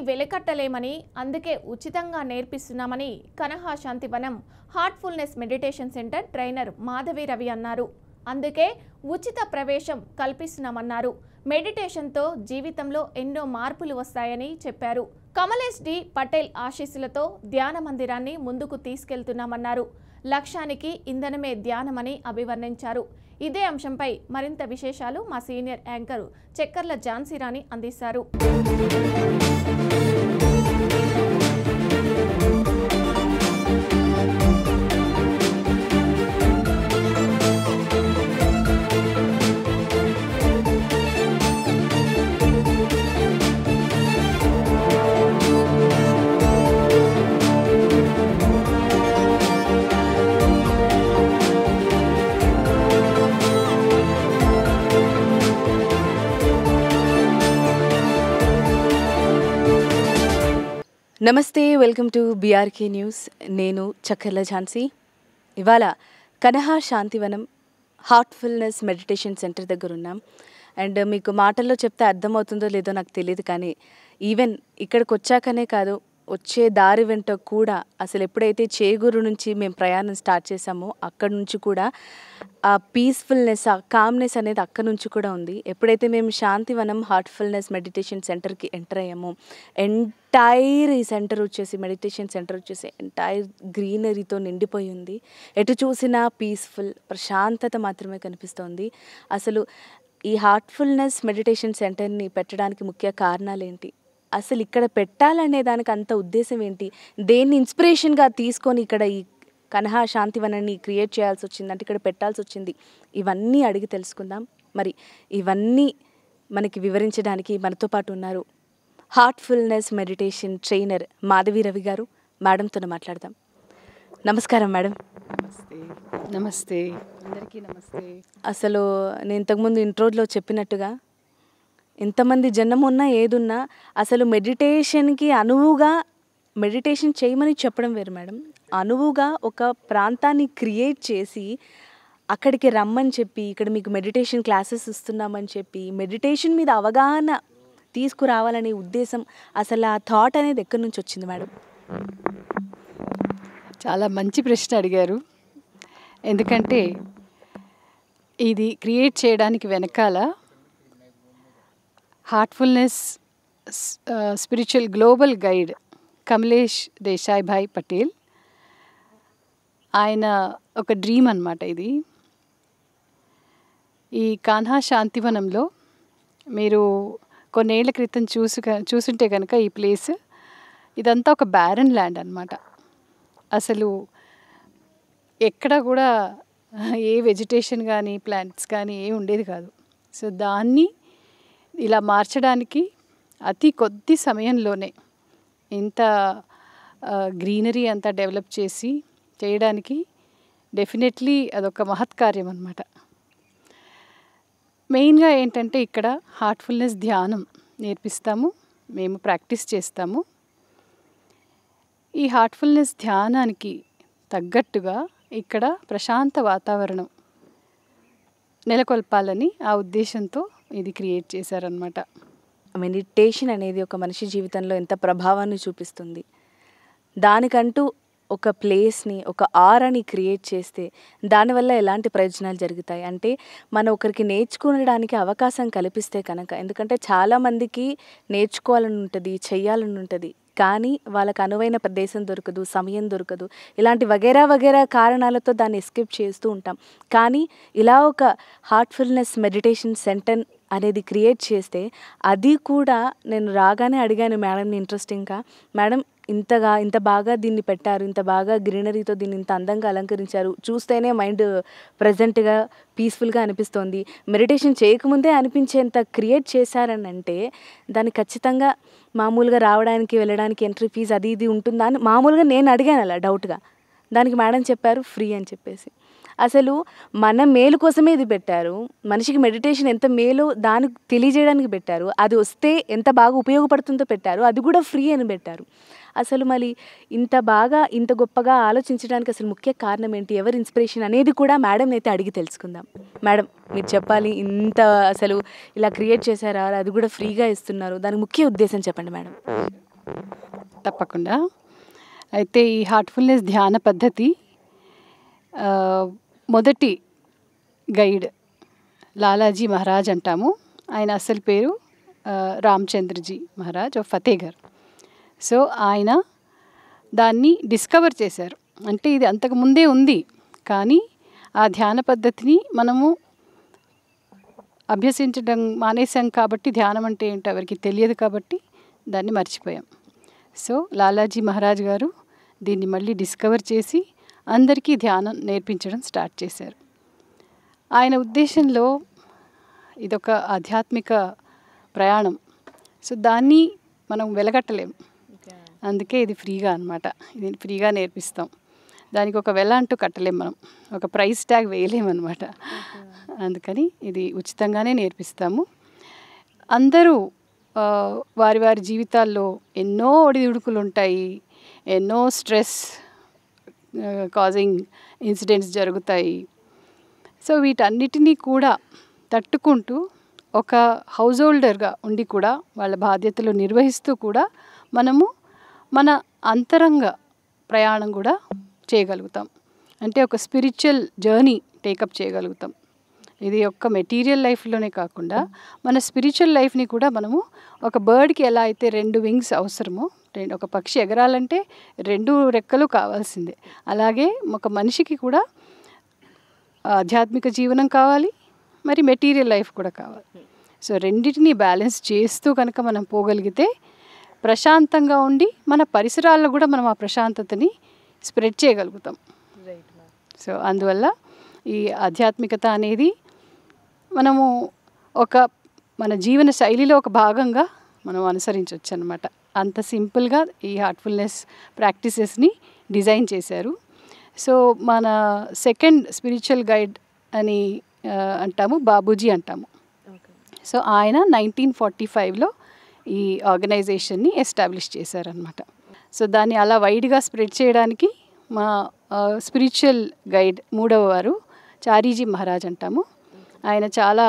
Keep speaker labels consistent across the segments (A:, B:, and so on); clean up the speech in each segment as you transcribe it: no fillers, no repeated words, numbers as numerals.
A: వెలకట్టలేమని అందుకే ఉచితంగా నేర్పిస్తున్నామని Kanha Shantivanam Heartfulness meditation centre trainer Madhavi Ravi అన్నారు. అందుకే ఉచిత ప్రవేశం కల్పిస్తున్నామన్నారు. మెడిటేషన్తో జీవితంలో ఎన్నో మార్పులు వస్తాయని చెప్పారు. కమలేష్ డి పటేల్ ఆశీస్సులతో ధ్యాన మందిరాన్ని ముందుకు తీసుకెళ్తున్నామన్నారు. లక్ష్యానికి ఇంధనమే ధ్యానమని అభివర్ణించారు. ఇదే అంశంపై మరింత విశేషాలు మా సీనియర్ యాంకర్ చక్కర్ల ఝాన్సీ రాణి అందిస్తారు.
B: నమస్తే, వెల్కమ్ టు బీఆర్కే న్యూస్. నేను చక్కర్ల ఝాన్సీ. ఇవాళ Kanha Shantivanam Heartfulness meditation centre దగ్గర ఉన్నాం. అండ్ మీకు మాటల్లో చెప్తే అర్థమవుతుందో లేదో నాకు తెలియదు, కానీ ఈవెన్ ఇక్కడికి వచ్చాకనే కాదు, వచ్చే దారి వెంట కూడా అసలు ఎప్పుడైతే చేగూరు నుంచి మేము ప్రయాణం స్టార్ట్ చేసామో అక్కడి నుంచి కూడా ఆ పీస్ఫుల్నెస్, ఆ కామ్నెస్ అనేది అక్కడి నుంచి కూడా ఉంది. ఎప్పుడైతే మేము శాంతివనం హార్ట్ఫుల్నెస్ మెడిటేషన్ సెంటర్కి ఎంటర్ అయ్యామో, ఎంటైర్ ఈ సెంటర్ వచ్చేసి, మెడిటేషన్ సెంటర్ వచ్చేసి ఎంటైర్ గ్రీనరీతో నిండిపోయి ఉంది. ఎటు చూసినా పీస్ఫుల్, ప్రశాంతత మాత్రమే కనిపిస్తోంది. అసలు ఈ హార్ట్ఫుల్నెస్ మెడిటేషన్ సెంటర్ని పెట్టడానికి ముఖ్య కారణాలు ఏంటి, అసలు ఇక్కడ పెట్టాలనే దానికి అంత ఉద్దేశం ఏంటి, దేన్ని ఇన్స్పిరేషన్గా తీసుకొని ఇక్కడ ఈ కనహా శాంతివనాన్ని క్రియేట్ చేయాల్సి వచ్చింది, అంటే ఇక్కడ పెట్టాల్సి వచ్చింది, ఇవన్నీ అడిగి తెలుసుకుందాం. మరి ఇవన్నీ మనకి వివరించడానికి మనతో పాటు ఉన్నారు Heartfulness meditation trainer Madhavi Ravi గారు. మేడంతో మాట్లాడదాం. నమస్కారం మేడం.
C: నమస్తే, అందరికీ నమస్తే.
B: అసలు నేను ఇంతకుముందు ఇంట్రోలో చెప్పినట్టుగా ఎంతమంది జన్మ ఉన్నా ఏదున్నా అసలు మెడిటేషన్కి అనువుగా మెడిటేషన్ చేయమని చెప్పడం వేరు మేడం. అనువుగా ఒక ప్రాంతాన్ని క్రియేట్ చేసి అక్కడికి రమ్మని చెప్పి, ఇక్కడ మీకు మెడిటేషన్ క్లాసెస్ ఇస్తున్నామని చెప్పి, మెడిటేషన్ మీద అవగాహన తీసుకురావాలనే ఉద్దేశం, అసలు ఆ థాట్ అనేది ఎక్కడి నుంచి వచ్చింది మేడం?
C: చాలా మంచి ప్రశ్న అడిగారు. ఎందుకంటే ఇది క్రియేట్ చేయడానికి వెనకాల Heartfulness spiritual global guide Kamlesh Desai Bhai Patel, ఆయన ఒక డ్రీమ్ అన్నమాట ఇది. ఈ కనహా శాంతివనంలో మీరు కొన్నేళ్ల క్రితం చూసుంటే కనుక ఈ ప్లేస్, ఇదంతా ఒక బ్యారన్ ల్యాండ్ అన్నమాట. అసలు ఎక్కడ కూడా ఏ వెజిటేషన్ కానీ ప్లాంట్స్ కానీ ఏ ఉండేది కాదు. సో దాన్ని ఇలా మార్చడానికి అతి కొద్ది సమయంలోనే ఇంత గ్రీనరీ అంతా డెవలప్ చేయడానికి డెఫినెట్లీ అదొక మహత్కార్యం అన్నమాట. మెయిన్గా ఏంటంటే ఇక్కడ హార్ట్ఫుల్నెస్ ధ్యానం నేర్పిస్తాము, మేము ప్రాక్టీస్ చేస్తాము. ఈ హార్ట్ఫుల్నెస్ ధ్యానానికి తగ్గట్టుగా ఇక్కడ ప్రశాంత వాతావరణం నెలకొల్పాలని ఆ ఉద్దేశంతో ఇది క్రియేట్ చేశారనమాట.
B: మెడిటేషన్ అనేది ఒక మనిషి జీవితంలో ఎంత ప్రభావాన్ని చూపిస్తుంది, దానికంటూ ఒక ప్లేస్ని, ఒక ఆరాని క్రియేట్ చేస్తే దానివల్ల ఎలాంటి ప్రయోజనాలు జరుగుతాయి అంటే, మనం ఒకరికి నేర్చుకోవడానికి అవకాశం కల్పిస్తే కనుక, ఎందుకంటే చాలామందికి నేర్చుకోవాలని ఉంటుంది, చెయ్యాలని ఉంటుంది, కానీ వాళ్ళకు అనువైన ప్రదేశం దొరకదు, సమయం దొరకదు, ఇలాంటి వగేరా కారణాలతో దాన్ని ఎస్కేప్ చేస్తూ ఉంటాం. కానీ ఇలా ఒక హార్ట్ఫుల్నెస్ మెడిటేషన్ సెంటర్ అనేది క్రియేట్ చేస్తే, అది కూడా నేను రాగానే అడిగాను మేడంని ఇంట్రెస్టింగ్గా, మేడం ఇంత బాగా దీన్ని పెట్టారు, ఇంత బాగా గ్రీనరీతో దీన్ని ఇంత అందంగా అలంకరించారు, చూస్తేనే మైండ్ ప్రజెంట్గా పీస్ఫుల్గా అనిపిస్తోంది, మెడిటేషన్ చేయకముందే అనిపించేంత క్రియేట్ చేశారని అంటే దాన్ని ఖచ్చితంగా మామూలుగా రావడానికి వెళ్ళడానికి ఎంట్రీ ఫీజు అది ఇది ఉంటుందా అని మామూలుగా నేను అడిగాను అలా డౌట్గా. దానికి మేడం చెప్పారు ఫ్రీ అని చెప్పేసి. అసలు మన మేలు కోసమే ఇది పెట్టారు, మనిషికి మెడిటేషన్ ఎంత మేలో దానికి తెలియజేయడానికి పెట్టారు, అది వస్తే ఎంత బాగా ఉపయోగపడుతుందో పెట్టారు, అది కూడా ఫ్రీ అని పెట్టారు. అసలు మరి ఇంత బాగా ఇంత గొప్పగా ఆలోచించడానికి అసలు ముఖ్య కారణం ఏంటి, ఎవరి ఇన్స్పిరేషన్ అనేది కూడా మేడం అయితే అడిగి తెలుసుకుందాం. మేడం మీరు చెప్పాలి, అసలు ఇలా క్రియేట్ చేశారా, అది కూడా ఫ్రీగా ఇస్తున్నారు, దానికి ముఖ్య ఉద్దేశం చెప్పండి మేడం.
C: తప్పకుండా. అయితే ఈ హార్ట్ఫుల్నెస్ ధ్యాన పద్ధతి మొదటి గైడ్ లాలాజీ మహారాజ్ అంటాము. ఆయన అసలు పేరు రామచంద్రజీ మహారాజ్ ఆఫ్ ఫతేఘర్. సో ఆయన దాన్ని డిస్కవర్ చేశారు. అంటే ఇది అంతకు ముందే ఉంది, కానీ ఆ ధ్యాన పద్ధతిని మనము అభ్యసించడం మానేసాం కాబట్టి, ధ్యానం అంటే ఏంటో ఎవరికి తెలియదు కాబట్టి దాన్ని మర్చిపోయాం. సో లాలాజీ మహారాజ్ గారు దీన్ని మళ్ళీ డిస్కవర్ చేసి అందరికీ ధ్యానం నేర్పించడం స్టార్ట్ చేశారు. ఆయన ఉద్దేశంలో ఇదొక ఆధ్యాత్మిక ప్రయాణం. సో దాన్ని మనం వెలగట్టలేము. అందుకే ఇది ఫ్రీగా అనమాట. ఇది ఫ్రీగా నేర్పిస్తాం. దానికి ఒక వెల అంటూ కట్టలేం, మనం ఒక ప్రైస్ ట్యాగ్ వేయలేమన్నమాట. అందుకని ఇది ఉచితంగానే నేర్పిస్తాము. అందరూ వారి వారి జీవితాల్లో ఎన్నో ఒడిదుడుకులు ఉంటాయి, ఎన్నో స్ట్రెస్ కాజింగ్ ఇన్సిడెంట్స్ జరుగుతాయి. సో వీటన్నిటినీ కూడా తట్టుకుంటూ ఒక హౌస్ హోల్డర్గా ఉండి కూడా వాళ్ళ బాధ్యతలు నిర్వహిస్తూ కూడా మనము మన అంతరంగ ప్రయాణం కూడా చేయగలుగుతాం. అంటే ఒక స్పిరిచువల్ జర్నీ టేకప్ చేయగలుగుతాం. ఇది ఒక్క మెటీరియల్ లైఫ్లోనే కాకుండా మన స్పిరిచువల్ లైఫ్ని కూడా మనము, ఒక బర్డ్కి ఎలా అయితే 2 వింగ్స్ అవసరమో, ఒక పక్షి ఎగరాలంటే 2 రెక్కలు కావాల్సిందే, అలాగే ఒక మనిషికి కూడా ఆధ్యాత్మిక జీవనం కావాలి, మరి మెటీరియల్ లైఫ్ కూడా కావాలి. సో రెండింటినీ బ్యాలెన్స్ చేస్తూ కనుక మనం పోగలిగితే ప్రశాంతంగా ఉండి మన పరిసరాల్లో కూడా మనం ఆ ప్రశాంతతని స్ప్రెడ్ చేయగలుగుతాం. సో అందువల్ల ఈ ఆధ్యాత్మికత అనేది మనము మన జీవన శైలిలో ఒక భాగంగా మనం అనుసరించవచ్చు అన్నమాట. అంత సింపుల్గా ఈ హార్ట్ఫుల్నెస్ ప్రాక్టీసెస్ని డిజైన్ చేశారు. సో మన సెకండ్ స్పిరిచువల్ గైడ్ అని అంటాము, బాబూజీ అంటాము. సో ఆయన 1945లో ఈ ఆర్గనైజేషన్ని ఎస్టాబ్లిష్ చేశారనమాట. సో దాన్ని అలా వైడ్గా స్ప్రెడ్ చేయడానికి మా స్పిరిచువల్ గైడ్ 3వ వారు చారీజీ మహారాజ్ అంటాము. ఆయన చాలా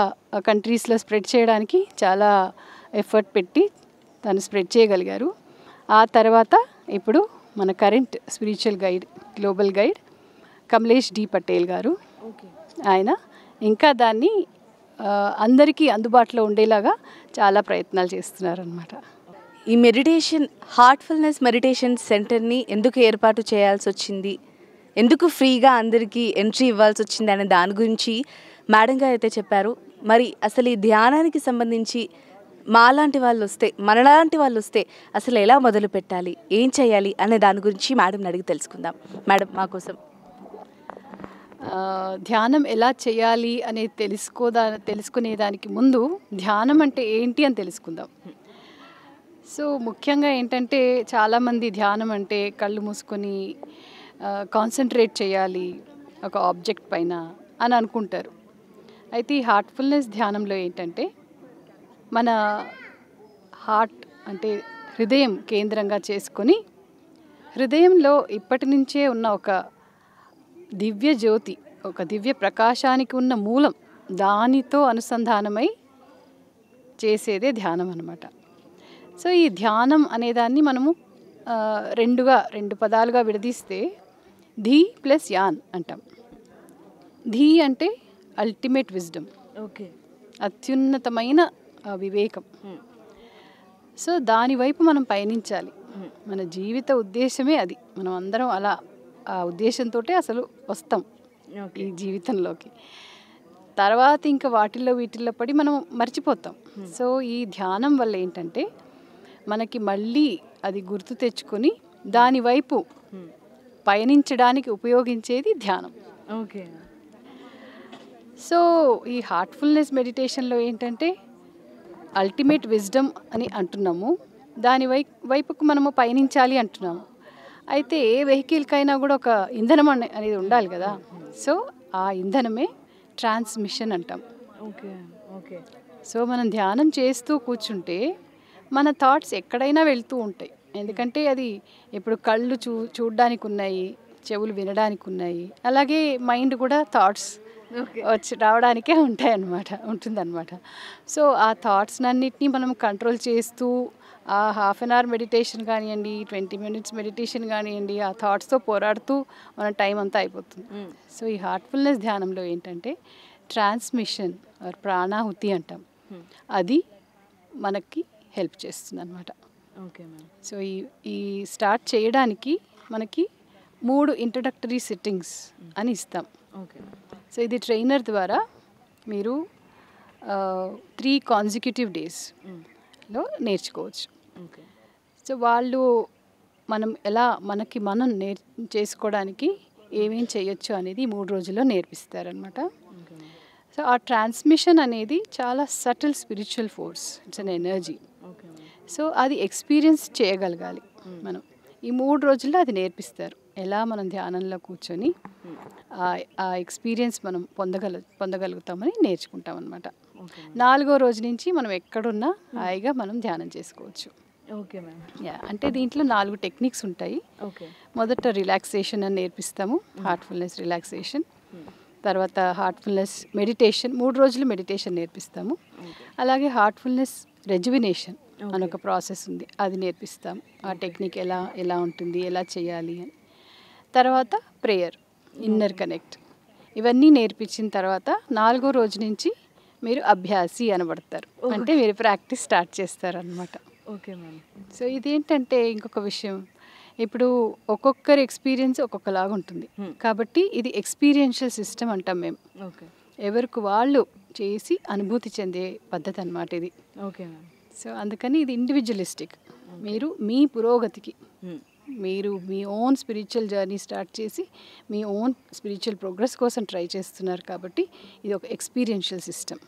C: కంట్రీస్లో స్ప్రెడ్ చేయడానికి చాలా ఎఫర్ట్ పెట్టి తను స్ప్రెడ్ చేయగలిగారు. ఆ తర్వాత ఇప్పుడు మన current spiritual guide, global guide Kamlesh D Patel గారు. ఆయన ఇంకా దాన్ని అందరికీ అందుబాటులో ఉండేలాగా చాలా ప్రయత్నాలు చేస్తున్నారనమాట.
B: ఈ మెడిటేషన్, హార్ట్ఫుల్నెస్ మెడిటేషన్ సెంటర్ని ఎందుకు ఏర్పాటు చేయాల్సి వచ్చింది, ఎందుకు ఫ్రీగా అందరికీ ఎంట్రీ ఇవ్వాల్సి వచ్చింది అనే దాని గురించి మేడం గారు అయితే చెప్పారు. మరి అసలు ఈ ధ్యానానికి సంబంధించి మనలాంటి వాళ్ళు వస్తే అసలు ఎలా మొదలు పెట్టాలి, ఏం చేయాలి అనే దాని గురించి మేడంని అడిగి తెలుసుకుందాం. మేడం మా కోసం
C: ధ్యానం ఎలా చేయాలి అనేది తెలుసుకునేదానికి ముందు ధ్యానం అంటే ఏంటి అని తెలుసుకుందాం. సో ముఖ్యంగా ఏంటంటే చాలామంది ధ్యానం అంటే కళ్ళు మూసుకొని కాన్సన్ట్రేట్ చేయాలి ఒక ఆబ్జెక్ట్ పైన అని అనుకుంటారు. అయితే ఈ హార్ట్ఫుల్నెస్ ధ్యానంలో ఏంటంటే మన హార్ట్ అంటే హృదయం కేంద్రంగా చేసుకొని, హృదయంలో ఇప్పటి నుంచే ఉన్న ఒక దివ్య జ్యోతి, ఒక దివ్య ప్రకాశానికి ఉన్న మూలం, దానితో అనుసంధానమై చేసేదే ధ్యానం అన్నమాట. సో ఈ ధ్యానం అనేదాన్ని మనము 2 పదాలుగా విడదీస్తే ధీ ప్లస్ యాన్ అంటాం. ధీ అంటే అల్టిమేట్ విజ్డమ్, అత్యున్నతమైన వివేకం. సో దానివైపు మనం పయనించాలి. మన జీవిత ఉద్దేశమే అది. మనం అందరం అలా ఆ ఉద్దేశంతో అసలు వస్తాం ఈ జీవితంలోకి. తర్వాత ఇంకా వీటిల్లో పడి మనం మర్చిపోతాం. సో ఈ ధ్యానం వల్ల ఏంటంటే మనకి మళ్ళీ అది గుర్తు తెచ్చుకొని దానివైపు పయనించడానికి ఉపయోగించేది ధ్యానం.
B: ఓకే.
C: సో ఈ హార్ట్ఫుల్నెస్ మెడిటేషన్లో ఏంటంటే అల్టిమేట్ విజ్డమ్ అని అంటున్నాము, దాని వైపుకు మనము పయనించాలి అంటున్నాము. అయితే ఏ వెహికల్కైనా కూడా ఒక ఇంధనం అనేది ఉండాలి కదా. సో ఆ ఇంధనమే ట్రాన్స్మిషన్ అంటాం.
B: ఓకే.
C: సో మనం ధ్యానం చేస్తూ కూర్చుంటే మన థాట్స్ ఎక్కడైనా వెళ్తూ ఉంటాయి. ఎందుకంటే అది ఇప్పుడు కళ్ళు చూడడానికి ఉన్నాయి, చెవులు వినడానికి ఉన్నాయి, అలాగే మైండ్ కూడా థాట్స్ వచ్చి రావడానికే ఉంటుందన్నమాట. సో ఆ థాట్స్ అన్నిటినీ మనం కంట్రోల్ చేస్తూ ఆ హాఫ్ అన్ అవర్ మెడిటేషన్ కానివ్వండి, 20 minutes మెడిటేషన్ కానివ్వండి, ఆ థాట్స్తో పోరాడుతూ మన టైం అంతా అయిపోతుంది. సో ఈ హార్ట్ఫుల్నెస్ ధ్యానంలో ఏంటంటే ట్రాన్స్మిషన్ ఆర్ ప్రాణాహుతి అంటాం, అది మనకి హెల్ప్ చేస్తుంది అనమాట.
B: Okay ma'am.
C: సో ఈ స్టార్ట్ చేయడానికి మనకి 3 ఇంట్రడక్టరీ సిట్టింగ్స్ అని ఇస్తాం.
B: ఓకే.
C: సో ఇది ట్రైనర్ ద్వారా మీరు 3 consecutive daysలో నేర్చుకోవచ్చు.
B: ఓకే.
C: సో వాళ్ళు మనకి మనం చేసుకోవడానికి ఏమేం చేయొచ్చు అనేది 3 రోజుల్లో నేర్పిస్తారనమాట. సో ఆ ట్రాన్స్మిషన్ అనేది చాలా subtle spiritual force, it's an energy. So అది ఎక్స్పీరియన్స్ చేయగలగాలి మనం. ఈ 3 రోజుల్లో అది నేర్పిస్తారు, ఎలా మనం ధ్యానంలో కూర్చొని ఆ ఎక్స్పీరియన్స్ మనం పొందగలుగుతామని నేర్చుకుంటాం అనమాట. 4వ రోజు నుంచి మనం ఎక్కడున్నా హాయిగా మనం ధ్యానం చేసుకోవచ్చు.
B: Okay ma'am.
C: అంటే దీంట్లో 4 టెక్నిక్స్ ఉంటాయి.
B: ఓకే.
C: మొదట రిలాక్సేషన్ అని నేర్పిస్తాము, హార్ట్ఫుల్నెస్ రిలాక్సేషన్. తర్వాత హార్ట్ఫుల్నెస్ మెడిటేషన్, 3 రోజులు మెడిటేషన్ నేర్పిస్తాము. అలాగే హార్ట్ఫుల్నెస్ రెజ్యువినేషన్ అని ఒక ప్రాసెస్ ఉంది, అది నేర్పిస్తాం. ఆ టెక్నిక్ ఎలా ఉంటుంది, ఎలా చేయాలి అని. తర్వాత ప్రేయర్, ఇన్నర్ కనెక్ట్, ఇవన్నీ నేర్పించిన తర్వాత 4వ రోజు నుంచి మీరు అభ్యాసి అనబడతారు, అంటే మీరు ప్రాక్టీస్ స్టార్ట్ చేస్తారనమాట.
B: Okay ma'am.
C: సో ఇదేంటంటే ఇంకొక విషయం, ఇప్పుడు ఒక్కొక్కరి ఎక్స్పీరియన్స్ ఒక్కొక్కలాగా ఉంటుంది కాబట్టి ఇది ఎక్స్పీరియన్షియల్ సిస్టమ్ అంటాం మేము.
B: ఓకే.
C: ఎవరికి వాళ్ళు చేసి అనుభూతి చెందే పద్ధతి అన్నమాట ఇది.
B: Okay ma'am.
C: సో అందుకని ఇది ఇండివిజువలిస్టిక్. మీరు మీ పురోగతికి, మీరు మీ ఓన్ స్పిరిచువల్ జర్నీ స్టార్ట్ చేసి మీ ఓన్ స్పిరిచువల్ ప్రోగ్రెస్ కోసం ట్రై చేస్తున్నారు కాబట్టి ఇది ఒక ఎక్స్పీరియన్షియల్ సిస్టమ్.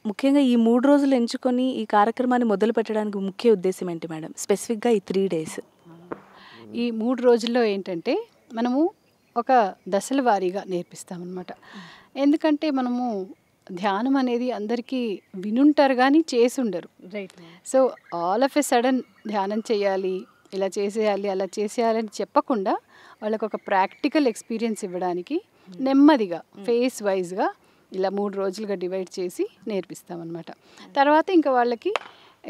B: ముఖ్యంగా ఈ 3 రోజులు ఎంచుకొని ఈ కార్యక్రమాన్ని మొదలు పెట్టడానికి ముఖ్య ఉద్దేశం ఏంటి మేడం, స్పెసిఫిక్గా ఈ 3 days?
C: ఈ 3 రోజుల్లో ఏంటంటే మనము ఒక దశల వారీగా నేర్పిస్తామన్నమాట. ఎందుకంటే మనము ధ్యానం అనేది అందరికీ వినుంటారు కానీ చేసి ఉండరు.
B: Right.
C: So all of a sudden ధ్యానం చేయాలి, ఇలా చేసేయాలి, అలా చేసేయాలని చెప్పకుండా వాళ్ళకు ఒక ప్రాక్టికల్ ఎక్స్పీరియన్స్ ఇవ్వడానికి నెమ్మదిగా ఫేస్ వైజ్గా ఇలా 3 రోజులుగా డివైడ్ చేసి నేర్పిస్తామన్నమాట. తర్వాత ఇంకా వాళ్ళకి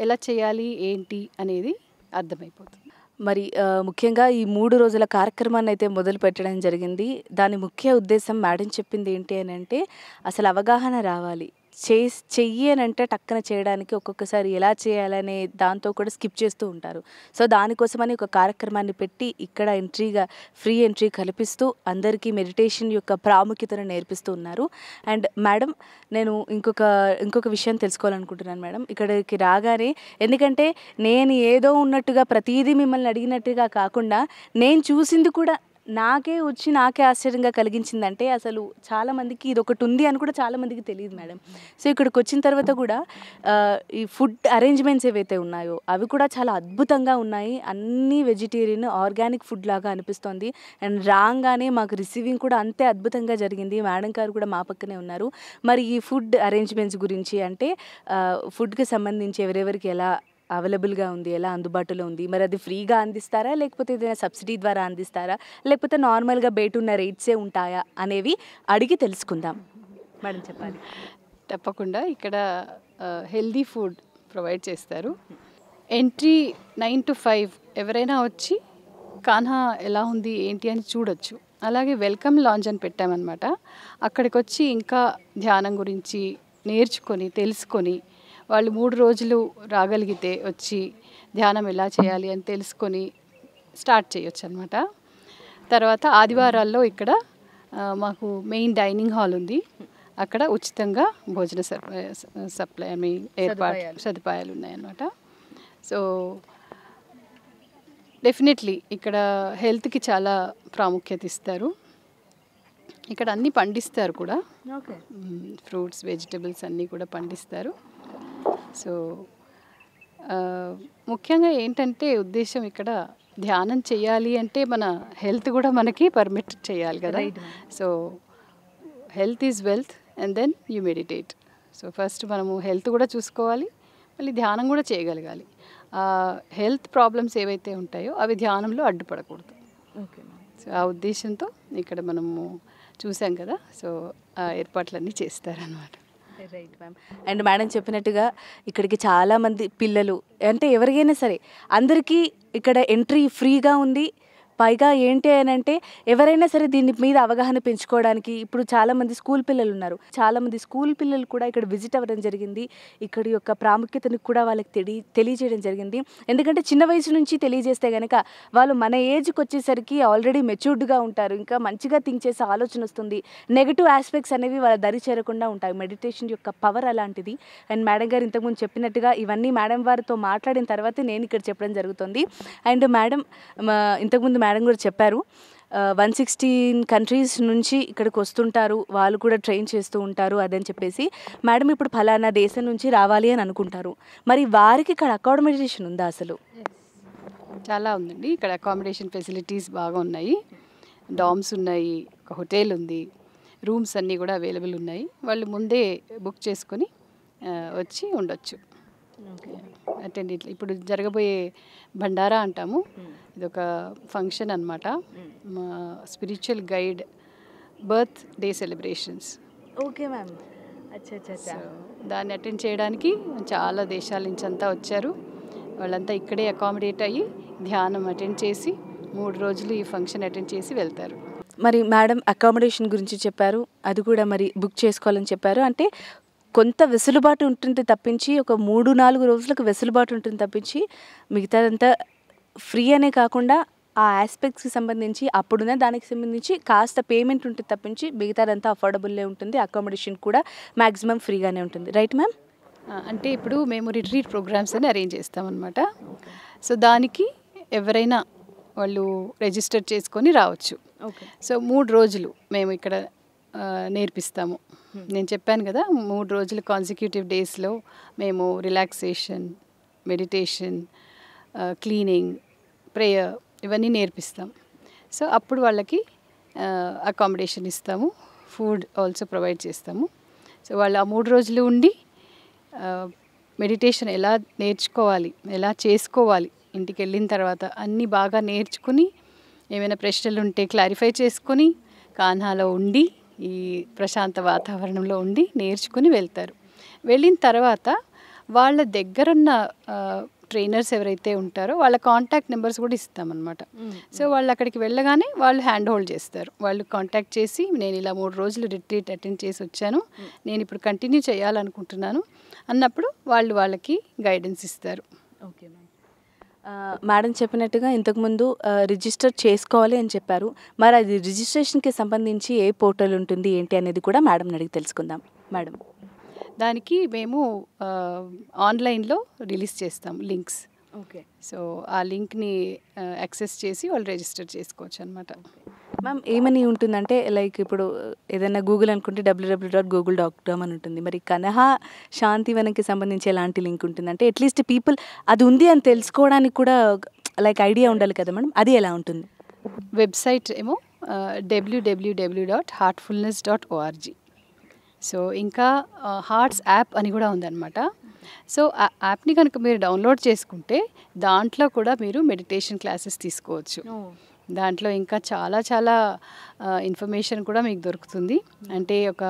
C: ఎలా చేయాలి ఏంటి అనేది అర్థమైపోతుంది.
B: మరి ముఖ్యంగా ఈ 3 రోజుల కార్యక్రమాన్ని అయితే మొదలు పెట్టడం జరిగింది. దాని ముఖ్య ఉద్దేశం మేడం చెప్పింది ఏంటి అని అంటే, అసలు అవగాహన రావాలి. చెయ్యి అని అంటే టక్కన చేయడానికి ఒక్కొక్కసారి ఎలా చేయాలనే దాంతో కూడా స్కిప్ చేస్తూ ఉంటారు. సో దానికోసమని ఒక కార్యక్రమాన్ని పెట్టి ఇక్కడ ఫ్రీ ఎంట్రీ కల్పిస్తూ అందరికీ మెడిటేషన్ యొక్క ప్రాముఖ్యతను నేర్పిస్తూ ఉన్నారు. అండ్ మేడం, నేను ఇంకొక విషయం తెలుసుకోవాలనుకుంటున్నాను మేడం. ఇక్కడికి రాగానే, ఎందుకంటే నేను ఏదో ఉన్నట్టుగా ప్రతిదీ మిమ్మల్ని అడిగినట్టుగా కాకుండా నేను చూసింది కూడా నాకే ఆశ్చర్యంగా కలిగించిందంటే, అసలు చాలామందికి ఇది ఒకటి ఉంది అని కూడా చాలామందికి తెలియదు మేడం. సో ఇక్కడికి వచ్చిన తర్వాత కూడా ఈ ఫుడ్ అరేంజ్మెంట్స్ ఏవైతే ఉన్నాయో అవి కూడా చాలా అద్భుతంగా ఉన్నాయి. అన్నీ వెజిటేరియన్ ఆర్గానిక్ ఫుడ్ లాగా అనిపిస్తుంది. అండ్ రాగానే మాకు రిసీవింగ్ కూడా అంతే అద్భుతంగా జరిగింది. మేడం గారు కూడా మా పక్కనే ఉన్నారు. మరి ఈ ఫుడ్ అరేంజ్మెంట్స్ గురించి, అంటే ఫుడ్కి సంబంధించి ఎవరెవరికి ఎలా అవైలబుల్గా ఉంది, ఎలా అందుబాటులో ఉంది, మరి అది ఫ్రీగా అందిస్తారా, లేకపోతే ఏదైనా సబ్సిడీ ద్వారా అందిస్తారా, లేకపోతే నార్మల్గా బయట ఉన్న రేట్సే ఉంటాయా అనేవి అడిగి తెలుసుకుందాం. మేడం చెప్పాలి.
C: తప్పకుండా. ఇక్కడ హెల్దీ ఫుడ్ ప్రొవైడ్ చేస్తారు. ఎంట్రీ 9 to 5 ఎవరైనా వచ్చి కాన్హా ఎలా ఉంది ఏంటి అని చూడొచ్చు. అలాగే వెల్కమ్ లాంజ్ అని పెట్టామన్నమాట. అక్కడికి వచ్చి ఇంకా ధ్యానం గురించి నేర్చుకొని తెలుసుకొని వాళ్ళు 3 రోజులు రాగలిగితే వచ్చి ధ్యానం ఎలా చేయాలి అని తెలుసుకొని స్టార్ట్ చేయొచ్చు అనమాట. తర్వాత ఆదివారాల్లో ఇక్కడ మాకు మెయిన్ డైనింగ్ హాల్ ఉంది, అక్కడ ఉచితంగా భోజన సదుపాయాలు ఉన్నాయన్నమాట. సో డెఫినెట్లీ ఇక్కడ హెల్త్కి చాలా ప్రాముఖ్యత ఇస్తారు. ఇక్కడ అన్నీ పండిస్తారు కూడా, ఫ్రూట్స్ వెజిటబుల్స్ అన్నీ కూడా పండిస్తారు. సో ముఖ్యంగా ఏంటంటే ఉద్దేశం ఇక్కడ ధ్యానం చేయాలి అంటే మన హెల్త్ కూడా మనకి పర్మిట్ చేయాలి కదా. So health is wealth and then you meditate. So first మనము హెల్త్ కూడా చూసుకోవాలి, మళ్ళీ ధ్యానం కూడా చేయగలగాలి. హెల్త్ ప్రాబ్లమ్స్ ఏవైతే ఉంటాయో అవి ధ్యానంలో అడ్డుపడకూడదు. సో ఆ ఉద్దేశంతో ఇక్కడ మనము చూసాం కదా. సో ఆ ఏర్పాట్లన్నీ చేస్తారనమాట.
B: Right ma'am. అండ్ మేడం చెప్పినట్టుగా ఇక్కడికి చాలామంది పిల్లలు అంటే ఎవరికైనా సరే అందరికీ ఇక్కడ ఎంట్రీ ఫ్రీగా ఉంది. పైగా ఏంటి అని అంటే ఎవరైనా సరే దీని మీద అవగాహన పెంచుకోవడానికి ఇప్పుడు చాలామంది స్కూల్ పిల్లలు ఉన్నారు. చాలామంది స్కూల్ పిల్లలు కూడా ఇక్కడ విజిట్ అవ్వడం జరిగింది. ఇక్కడి యొక్క ప్రాముఖ్యతను కూడా వాళ్ళకి తెలియజేయడం జరిగింది. ఎందుకంటే చిన్న వయసు నుంచి తెలియజేస్తే కనుక వాళ్ళు మన ఏజ్కి వచ్చేసరికి ఆల్రెడీ మెచ్యూర్డ్గా ఉంటారు. ఇంకా మంచిగా థింక్ చేసే ఆలోచన వస్తుంది. నెగిటివ్ ఆస్పెక్ట్స్ అనేవి వాళ్ళ దరి చేరకుండా ఉంటాయి. మెడిటేషన్ యొక్క పవర్ అలాంటిది. అండ్ మేడం గారు ఇంతకుముందు చెప్పినట్టుగా ఇవన్నీ మేడం వారితో మాట్లాడిన తర్వాతే నేను ఇక్కడ చెప్పడం జరుగుతుంది. అండ్ మేడం ఇంతకుముందు మేడం కూడా చెప్పారు 116 కంట్రీస్ నుంచి ఇక్కడికి వస్తుంటారు, వాళ్ళు కూడా ట్రైన్ చేస్తూ ఉంటారు అదని చెప్పేసి. మేడం ఇప్పుడు ఫలానా దేశం నుంచి రావాలి అని అనుకుంటారు, మరి వారికి ఇక్కడ అకామిడేషన్ ఉందా అసలు?
C: చాలా ఉందండి. ఇక్కడ అకామిడేషన్ ఫెసిలిటీస్ బాగా ఉన్నాయి. డామ్స్ ఉన్నాయి, ఒక హోటల్ ఉంది, రూమ్స్ అన్నీ కూడా అవైలబుల్ ఉన్నాయి. వాళ్ళు ముందే బుక్ చేసుకొని వచ్చి ఉండొచ్చు. అటెండ్ ఇప్పుడు జరగబోయే భండారా అంటాము, ఇదొక ఫంక్షన్ అనమాట. మా spiritual guide birth day celebrations.
B: Okay ma'am. అచ్చా అచ్చా.
C: దాన్ని అటెండ్ చేయడానికి చాలా దేశాల నుంచి అంతా వచ్చారు. వాళ్ళంతా ఇక్కడే అకామిడేట్ అయ్యి ధ్యానం అటెండ్ చేసి 3 రోజులు ఈ ఫంక్షన్ అటెండ్ చేసి వెళ్తారు.
B: మరి మేడం అకామిడేషన్ గురించి చెప్పారు, అది కూడా మరి బుక్ చేసుకోవాలని చెప్పారు. అంటే కొంత వెసులుబాటు ఉంటుంది తప్పించి, ఒక 3-4 రోజులకు వెసులుబాటు ఉంటుంది తప్పించి మిగతాదంతా ఫ్రీ అనే కాకుండా ఆ ఆస్పెక్ట్స్కి సంబంధించి అప్పుడున్న దానికి సంబంధించి కాస్త పేమెంట్ ఉంటుంది తప్పించి మిగతాదంతా అఫోర్డబుల్లే ఉంటుంది. అకామిడేషన్ కూడా మ్యాక్సిమం ఫ్రీగానే ఉంటుంది. Right ma'am?
C: అంటే ఇప్పుడు మేము రిట్రీట్ ప్రోగ్రామ్స్ అని అరేంజ్ చేస్తామన్నమాట. సో దానికి ఎవరైనా వాళ్ళు రిజిస్టర్ చేసుకొని రావచ్చు. సో 3 రోజులు మేము ఇక్కడ నేర్పిస్తాము. నేను చెప్పాను కదా, 3 రోజులు కాన్సిక్యూటివ్ డేస్లో మేము రిలాక్సేషన్, మెడిటేషన్, క్లీనింగ్, ప్రేయర్ ఇవన్నీ నేర్పిస్తాం. సో అప్పుడు వాళ్ళకి అకామిడేషన్ ఇస్తాము, ఫుడ్ ఆల్సో ప్రొవైడ్ చేస్తాము. సో వాళ్ళు ఆ 3 రోజులు ఉండి మెడిటేషన్ ఎలా నేర్చుకోవాలి, ఎలా చేసుకోవాలి, ఇంటికి వెళ్ళిన తర్వాత అన్నీ బాగా నేర్చుకుని ఏమైనా ప్రశ్నలు ఉంటే క్లారిఫై చేసుకొని కాన్హాలో ఉండి ఈ ప్రశాంత వాతావరణంలో ఉండి నేర్చుకుని వెళ్తారు. వెళ్ళిన తర్వాత వాళ్ళ దగ్గరున్న ట్రైనర్స్ ఎవరైతే ఉంటారో వాళ్ళ కాంటాక్ట్ నెంబర్స్ కూడా ఇస్తామన్నమాట. సో వాళ్ళు అక్కడికి వెళ్ళగానే వాళ్ళు హ్యాండ్ హోల్డ్ చేస్తారు. వాళ్ళు కాంటాక్ట్ చేసి నేను ఇలా 3 రోజులు రిట్రీట్ అటెండ్ చేసి వచ్చాను, నేను ఇప్పుడు కంటిన్యూ చేయాలనుకుంటున్నాను అన్నప్పుడు వాళ్ళు వాళ్ళకి గైడెన్స్ ఇస్తారు.
B: Okay ma'am. మేడం చెప్పినట్టుగా ఇంతకుముందు రిజిస్టర్ చేసుకోవాలి అని చెప్పారు. మరి అది రిజిస్ట్రేషన్కి సంబంధించి ఏ పోర్టల్ ఉంటుంది ఏంటి అనేది కూడా మేడం అడిగి తెలుసుకుందాం. మేడం,
C: దానికి మేము ఆన్లైన్లో రిలీజ్ చేస్తాం లింక్స్.
B: ఓకే.
C: సో ఆ లింక్ని యాక్సెస్ చేసి వాళ్ళు రిజిస్టర్ చేసుకోవచ్చు అనమాట.
B: మ్యామ్ ఏమని ఉంటుందంటే లైక్ ఇప్పుడు ఏదైనా గూగుల్ అనుకుంటే www.google.com అని ఉంటుంది. మరి కనహా శాంతివనంకి సంబంధించి ఎలాంటి లింక్ ఉంటుంది? అంటే అట్లీస్ట్ పీపుల్ అది ఉంది అని తెలుసుకోవడానికి కూడా లైక్ ఐడియా ఉండాలి కదా మేడం, అది ఎలా ఉంటుంది?
C: వెబ్సైట్ ఏమో www.heartfulness.org. సో ఇంకా హార్ట్స్ యాప్ అని కూడా ఉందన్నమాట. సో ఆ యాప్ని కనుక మీరు డౌన్లోడ్ చేసుకుంటే దాంట్లో కూడా మీరు మెడిటేషన్ క్లాసెస్ తీసుకోవచ్చు. దాంట్లో ఇంకా చాలా చాలా ఇన్ఫర్మేషన్ కూడా మీకు దొరుకుతుంది. అంటే ఒక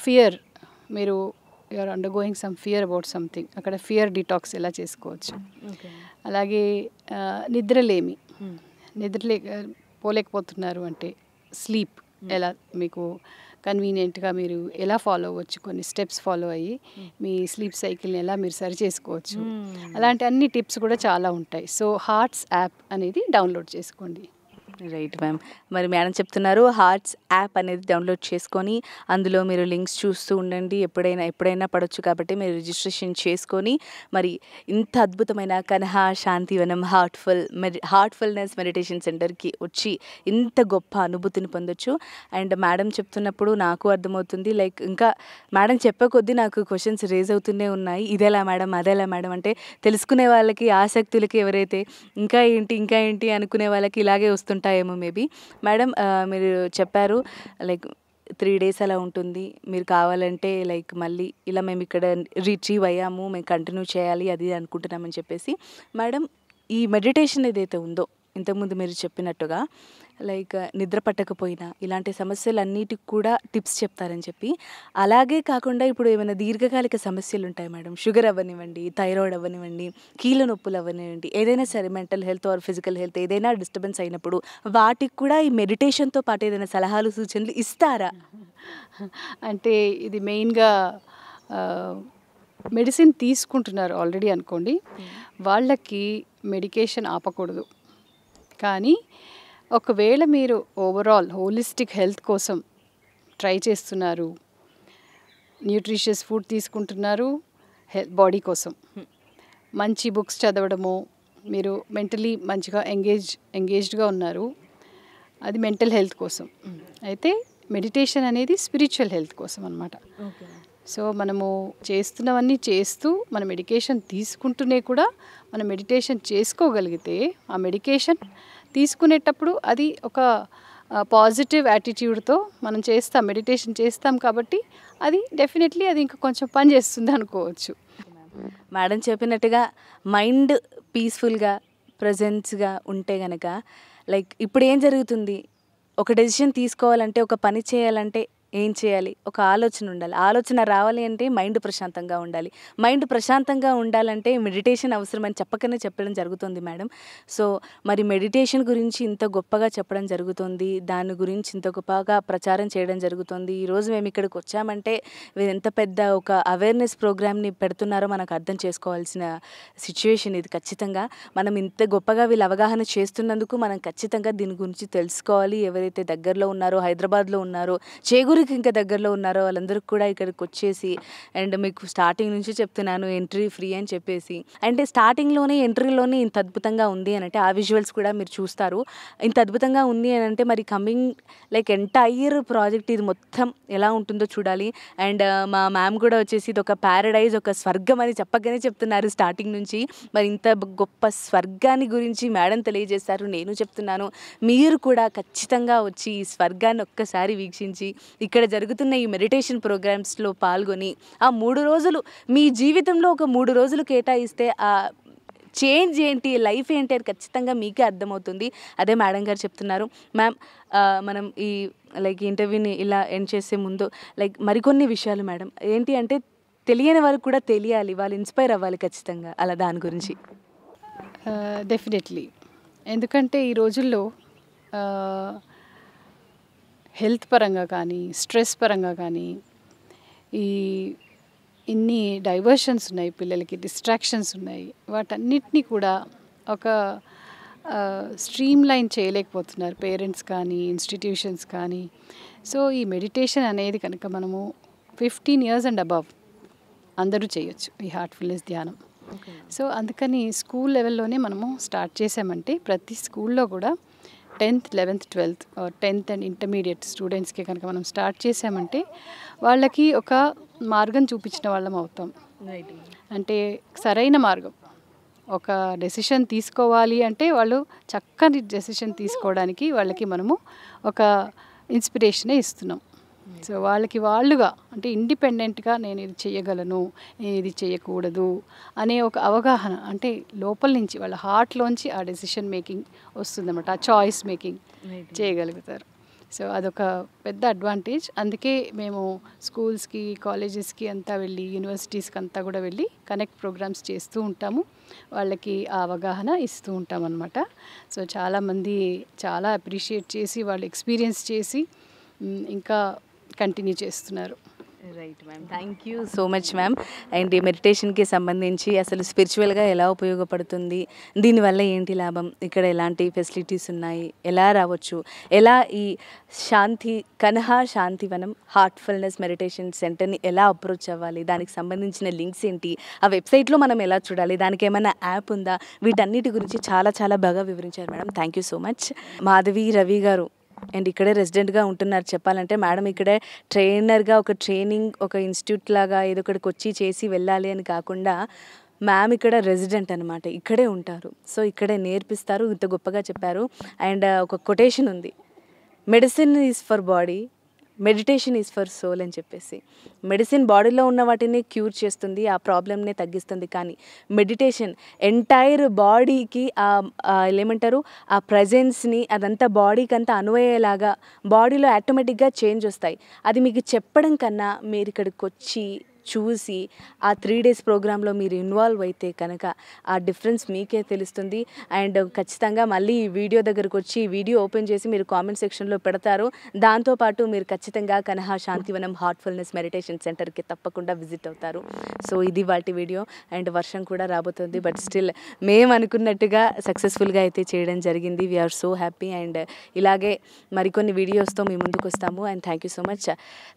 C: ఫియర్, మీరు you are undergoing some fear about something, అక్కడ ఫియర్ డిటాక్స్ ఎలా చేసుకోవచ్చు. అలాగే నిద్రలేమి, పోలేకపోతున్నారు అంటే స్లీప్ ఎలా మీకు కన్వీనియంట్గా మీరు ఎలా ఫాలో అవ్వచ్చు, కొన్ని స్టెప్స్ ఫాలో అయ్యి మీ స్లీప్ సైకిల్ని ఎలా మీరు సరి చేసుకోవచ్చు, అలాంటి అన్ని టిప్స్ కూడా చాలా ఉంటాయి. సో హార్ట్స్ యాప్ అనేది డౌన్లోడ్ చేసుకోండి.
B: Right ma'am. మరి మేడం చెప్తున్నారు హార్ట్స్ యాప్ అనేది డౌన్లోడ్ చేసుకొని అందులో మీరు లింక్స్ చూస్తూ ఉండండి. ఎప్పుడైనా పడవచ్చు కాబట్టి మీరు రిజిస్ట్రేషన్ చేసుకొని మరి ఇంత అద్భుతమైన కనహా శాంతివనం హార్ట్ఫుల్నెస్ మెడిటేషన్ సెంటర్కి వచ్చి ఇంత గొప్ప అనుభూతిని పొందొచ్చు. అండ్ మేడం చెప్తున్నప్పుడు నాకు అర్థమవుతుంది, లైక్ ఇంకా మేడం చెప్పే కొద్దీ నాకు క్వశ్చన్స్ రేజ్ అవుతూనే ఉన్నాయి. ఇదేలా మేడం, అదేలా మేడం అంటే తెలుసుకునే వాళ్ళకి, ఆసక్తులకి, ఎవరైతే ఇంకా ఏంటి అనుకునే వాళ్ళకి ఇలాగే వస్తుంటాయేమో మేబీ. మేడం మీరు చెప్పారు లైక్ 3 days అలా ఉంటుంది, మీరు కావాలంటే లైక్ మళ్ళీ ఇలా మేము ఇక్కడ రిట్రీవ్ అయ్యాము, మేము కంటిన్యూ చేయాలి అది అనుకుంటున్నామని చెప్పేసి. మేడం ఈ మెడిటేషన్ ఏదైతే ఉందో ఇంతకుముందు మీరు చెప్పినట్టుగా లైక్ నిద్ర పట్టకపోయినా ఇలాంటి సమస్యలన్నిటికి కూడా టిప్స్ చెప్తారని చెప్పి. అలాగే కాకుండా ఇప్పుడు ఏమైనా దీర్ఘకాలిక సమస్యలు ఉంటాయి మేడం, షుగర్ అవ్వనివ్వండి, థైరాయిడ్ అవ్వనివ్వండి, కీళ్ళ నొప్పులు అవ్వనివ్వండి, ఏదైనా సరే mental health or physical health ఏదైనా డిస్టర్బెన్స్ అయినప్పుడు వాటికి కూడా ఈ మెడిటేషన్తో పాటు ఏదైనా సలహాలు సూచనలు ఇస్తారా?
C: అంటే ఇది మెయిన్గా మెడిసిన్ తీసుకుంటున్నారు ఆల్రెడీ అనుకోండి, వాళ్ళకి మెడికేషన్ ఆపకూడదు. కానీ ఒకవేళ మీరు ఓవరాల్ హోలిస్టిక్ హెల్త్ కోసం ట్రై చేస్తున్నారు, న్యూట్రిషియస్ ఫుడ్ తీసుకుంటున్నారు, బాడీ కోసం మంచి బుక్స్ చదవడము, మీరు మెంటలీ మంచిగా ఎంగేజ్డ్గా ఉన్నారు, అది మెంటల్ హెల్త్ కోసం. అయితే మెడిటేషన్ అనేది స్పిరిచువల్ హెల్త్ కోసం అన్నమాట. సో మనము చేస్తున్నవన్నీ చేస్తూ మన మెడికేషన్ తీసుకుంటూనే కూడా మనం మెడిటేషన్ చేసుకోగలిగితే ఆ మెడికేషన్ తీసుకునేటప్పుడు అది ఒక పాజిటివ్ యాటిట్యూడ్తో మనం చేస్తాం, మెడిటేషన్ చేస్తాం కాబట్టి అది డెఫినెట్లీ అది ఇంకా కొంచెం పని చేస్తుంది అనుకోవచ్చు.
B: మేడం చెప్పినట్టుగా మైండ్ పీస్ఫుల్గా ప్రజెన్స్గా ఉంటే కనుక లైక్ ఇప్పుడు ఏం జరుగుతుంది, ఒక డెసిషన్ తీసుకోవాలంటే ఒక పని చేయాలంటే ఏం చేయాలి, ఒక ఆలోచన ఉండాలి. ఆలోచన రావాలి అంటే మైండ్ ప్రశాంతంగా ఉండాలి. మైండ్ ప్రశాంతంగా ఉండాలంటే మెడిటేషన్ అవసరమని చెప్పకనే చెప్పడం జరుగుతుంది మేడం. సో మరి మెడిటేషన్ గురించి ఇంత గొప్పగా చెప్పడం జరుగుతుంది, దాని గురించి ఇంత గొప్పగా ప్రచారం చేయడం జరుగుతుంది. ఈరోజు మేము ఇక్కడికి వచ్చామంటే ఎంత పెద్ద ఒక అవేర్నెస్ ప్రోగ్రామ్ని పెడుతున్నారో మనకు అర్థం చేసుకోవాల్సిన సిచ్యువేషన్ ఇది. ఖచ్చితంగా మనం ఇంత గొప్పగా వీళ్ళు అవగాహన చేస్తున్నందుకు మనం ఖచ్చితంగా దీని గురించి తెలుసుకోవాలి. ఎవరైతే దగ్గరలో ఉన్నారో, హైదరాబాద్లో ఉన్నారో, చేగూరికి ఇంకా దగ్గరలో ఉన్నారో వాళ్ళందరికీ కూడా ఇక్కడికి వచ్చేసి, అండ్ మీకు స్టార్టింగ్ నుంచి చెప్తున్నాను ఎంట్రీ ఫ్రీ అని చెప్పేసి, అంటే స్టార్టింగ్లోనే ఎంట్రీలోనే ఇంత అద్భుతంగా ఉంది అని అంటే ఆ విజువల్స్ కూడా మీరు చూస్తారు. ఇంత అద్భుతంగా ఉంది అని అంటే మరి కమింగ్ లైక్ ఎంటైర్ ప్రాజెక్ట్ ఇది మొత్తం ఎలా ఉంటుందో చూడాలి. అండ్ మా మ్యామ్ కూడా వచ్చేసి ఇది ఒక ప్యారడైజ్, ఒక స్వర్గం అని చెప్పగానే చెప్తున్నారు స్టార్టింగ్ నుంచి. మరి ఇంత గొప్ప స్వర్గాన్ని గురించి మేడం తెలియజేశారు, నేను చెప్తున్నాను. మీరు కూడా ఖచ్చితంగా వచ్చి ఈ స్వర్గాన్ని ఒక్కసారి వీక్షించి ఇక్కడ జరుగుతున్న ఈ మెడిటేషన్ ప్రోగ్రామ్స్లో పాల్గొని ఆ 3 రోజులు మీ జీవితంలో ఒక 3 రోజులు కేటాయిస్తే ఆ చేంజ్ ఏంటి, లైఫ్ ఏంటి అని ఖచ్చితంగా మీకే అర్థమవుతుంది. అదే మేడం గారు చెప్తున్నారు. మ్యామ్ మనం ఈ లైక్ ఇంటర్వ్యూని ఇలా ఎండ్ చేసే ముందు లైక్ మరికొన్ని విషయాలు మేడం ఏంటి అంటే తెలియని వారికి కూడా తెలియాలి, వాళ్ళు ఇన్స్పైర్ అవ్వాలి ఖచ్చితంగా, అలా దాని గురించి.
C: డెఫినెట్లీ, ఎందుకంటే ఈ రోజుల్లో హెల్త్ పరంగా కానీ స్ట్రెస్ పరంగా కానీ ఇన్ని డైవర్షన్స్ ఉన్నాయి, పిల్లలకి డిస్ట్రాక్షన్స్ ఉన్నాయి, వాటన్నిటినీ కూడా ఒక స్ట్రీమ్ లైన్ చేయలేకపోతున్నారు పేరెంట్స్ కానీ ఇన్స్టిట్యూషన్స్ కానీ. సో ఈ మెడిటేషన్ అనేది కనుక మనము 15 years అండ్ అబవ్ అందరూ చేయొచ్చు ఈ హార్ట్ఫుల్నెస్ ధ్యానం. సో అందుకని స్కూల్ లెవెల్లోనే మనము స్టార్ట్ చేసామంటే ప్రతి స్కూల్లో కూడా 10th, 11th, 12th 10th and intermediate స్టూడెంట్స్కి కనుక మనం స్టార్ట్ చేసామంటే వాళ్ళకి ఒక మార్గం చూపించిన వాళ్ళం అవుతాం. అంటే సరైన మార్గం, ఒక డెసిషన్ తీసుకోవాలి అంటే వాళ్ళు చక్కని డెసిషన్ తీసుకోవడానికి వాళ్ళకి మనము ఒక ఇన్స్పిరేషనే ఇస్తున్నాం. సో వాళ్ళుగా అంటే ఇండిపెండెంట్గా నేను ఇది చేయగలను, నేను ఇది చేయకూడదు అనే ఒక అవగాహన, అంటే లోపల నుంచి వాళ్ళ హార్ట్లోంచి ఆ డెసిషన్ మేకింగ్ వస్తుందన్నమాట, ఆ చాయిస్ మేకింగ్ చేయగలుగుతారు. సో అదొక పెద్ద అడ్వాంటేజ్. అందుకే మేము స్కూల్స్కి, కాలేజెస్కి అంతా వెళ్ళి, యూనివర్సిటీస్కి అంతా కూడా వెళ్ళి కనెక్ట్ ప్రోగ్రామ్స్ చేస్తూ ఉంటాము, వాళ్ళకి ఆ అవగాహన ఇస్తూ ఉంటాం అన్నమాట. సో చాలామంది చాలా అప్రిషియేట్ చేసి వాళ్ళు ఎక్స్పీరియన్స్ చేసి ఇంకా కంటిన్యూ చేస్తున్నారు.
B: Right ma'am, thank you so much ma'am. And ఈ మెడిటేషన్కి సంబంధించి అసలు స్పిరిచువల్గా ఎలా ఉపయోగపడుతుంది, దీనివల్ల ఏంటి లాభం, ఇక్కడ ఎలాంటి ఫెసిలిటీస్ ఉన్నాయి, ఎలా రావచ్చు, ఎలా ఈ కన్హా శాంతివనం హార్ట్ఫుల్నెస్ మెడిటేషన్ సెంటర్ని ఎలా అప్రోచ్ అవ్వాలి, దానికి సంబంధించిన లింక్స్ ఏంటి, ఆ వెబ్సైట్లో మనం ఎలా చూడాలి, దానికి ఏమైనా యాప్ ఉందా, వీటన్నిటి గురించి చాలా చాలా బాగా వివరించారు madam. Thank you so much. Madhavi Ravi గారు అండ్ ఇక్కడే రెసిడెంట్గా ఉంటున్నారు. చెప్పాలంటే మేడం ఇక్కడే ట్రైనర్గా ఒక ట్రైనింగ్, ఒక ఇన్స్టిట్యూట్ లాగా ఏదో ఒకటికి వచ్చి చేసి వెళ్ళాలి అని కాకుండా మ్యామ్ ఇక్కడ రెసిడెంట్ అనమాట, ఇక్కడే ఉంటారు. సో ఇక్కడే నేర్పిస్తారు, ఇంత గొప్పగా చెప్పారు. అండ్ ఒక కొటేషన్ ఉంది, medicine is for body, meditation is for soul అని చెప్పేసి. మెడిసిన్ బాడీలో ఉన్న వాటిని క్యూర్ చేస్తుంది, ఆ ప్రాబ్లమ్నే తగ్గిస్తుంది. కానీ మెడిటేషన్ ఎంటైర్ బాడీకి ఏమంటారు ఆ ప్రజెన్స్ని అదంతా బాడీకి అంతా అనువయ్యేలాగా బాడీలో ఆటోమేటిక్గా చేంజ్ వస్తాయి. అది మీకు చెప్పడం కన్నా మీరు ఇక్కడికి వచ్చి చూసి ఆ 3 days ప్రోగ్రాంలో మీరు ఇన్వాల్వ్ అయితే కనుక ఆ డిఫరెన్స్ మీకే తెలుస్తుంది. అండ్ ఖచ్చితంగా మళ్ళీ ఈ వీడియో దగ్గరకు వచ్చి వీడియో ఓపెన్ చేసి మీరు కామెంట్ సెక్షన్లో పెడతారు. దాంతోపాటు మీరు ఖచ్చితంగా కనహా శాంతివనం హార్ట్ఫుల్నెస్ మెడిటేషన్ సెంటర్కి తప్పకుండా విజిట్ అవుతారు. సో ఇది వాటి వీడియో. అండ్ వర్షం కూడా రాబోతుంది, బట్ స్టిల్ మేము అనుకున్నట్టుగా సక్సెస్ఫుల్గా అయితే చేయడం జరిగింది. We are so happy. అండ్ ఇలాగే మరికొన్ని వీడియోస్తో మీ ముందుకు వస్తాము. And thank you so much.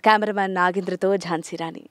B: Cameraman నాగేంద్రతో ఝాన్సీ రాణి.